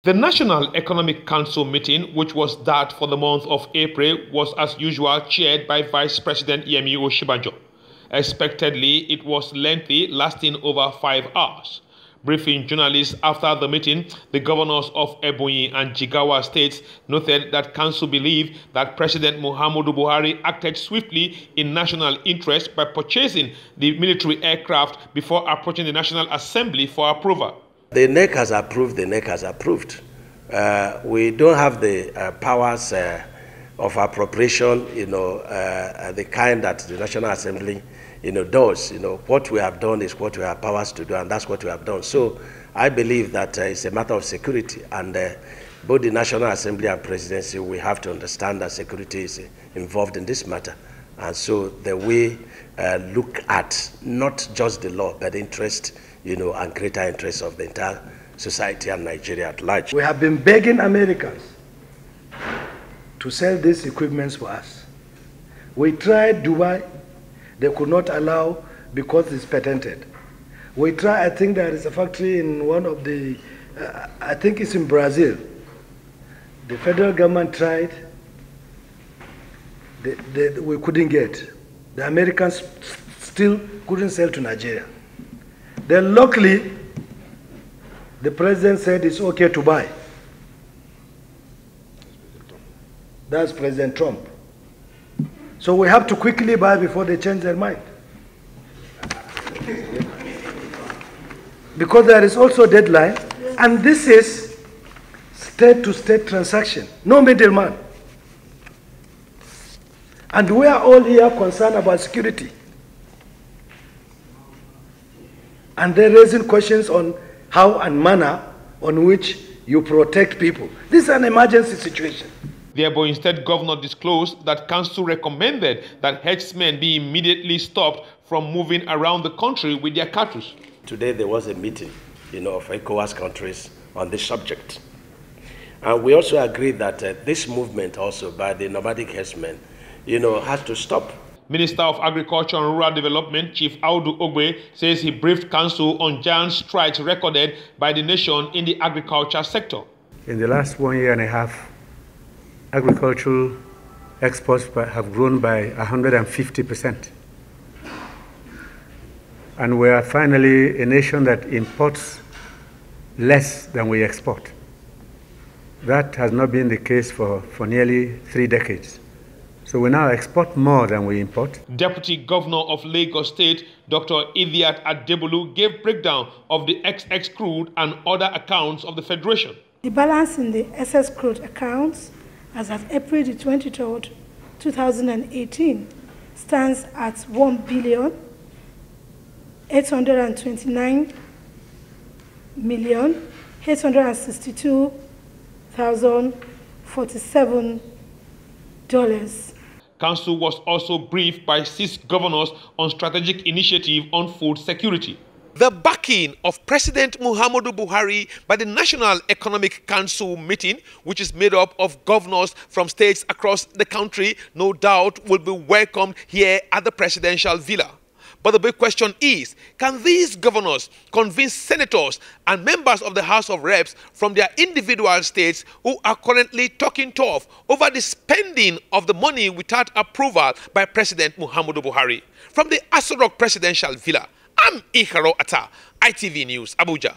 The National Economic Council meeting, which was that for the month of April, was as usual chaired by Vice President Yemi Osinbajo. Expectedly, it was lengthy, lasting over 5 hours. Briefing journalists after the meeting, the governors of Ebonyi and Jigawa states noted that council believed that President Muhammadu Buhari acted swiftly in national interest by purchasing the military aircraft before approaching the National Assembly for approval. The NEC has approved, the NEC has approved. We don't have the powers of appropriation, the kind that the National Assembly, does. What we have done is what we have powers to do, and that's what we have done. So I believe that it's a matter of security, and both the National Assembly and Presidency, we have to understand that security is involved in this matter. And so the way look at not just the law, but the interest, and greater interest of the entire society and Nigeria at large. We have been begging Americans to sell these equipments for us. We tried Dubai, they could not allow because it's patented. We tried, I think there is a factory in one of the, I think it's in Brazil. The federal government tried, we couldn't get. The Americans still couldn't sell to Nigeria. Then luckily, the president said it's okay to buy. That's President Trump. So we have to quickly buy before they change their mind. Because there is also a deadline, and this is state-to-state transaction, no middleman. And we are all here concerned about security. And they're raising questions on how and manner on which you protect people. This is an emergency situation. The Ebonyi State Governor disclosed that Council recommended that herdsmen be immediately stopped from moving around the country with their cattle. Today there was a meeting, of ECOWAS countries on this subject. And we also agreed that this movement also by the nomadic herdsmen, has to stop. Minister of Agriculture and Rural Development, Chief Audu Ogbe, says he briefed Council on giant strides recorded by the nation in the agriculture sector. In the last 1 year and a half, agricultural exports have grown by 150%. And we are finally a nation that imports less than we export. That has not been the case for nearly 3 decades. So we now export more than we import. Deputy Governor of Lagos State, Dr. Idiat Adebulu, gave breakdown of the XX Crude and other accounts of the Federation. The balance in the SS Crude accounts as of April the 23rd, 2018 stands at 1,829,862,047. Council was also briefed by 6 governors on strategic initiative on food security. The backing of President Muhammadu Buhari by the National Economic Council meeting, which is made up of governors from states across the country, no doubt will be welcomed here at the presidential villa. But the big question is, can these governors convince senators and members of the House of Reps from their individual states who are currently talking tough over the spending of the money without approval by President Muhammadu Buhari? From the Aso Rock Presidential Villa, I'm Ikharo Attah, ITV News, Abuja.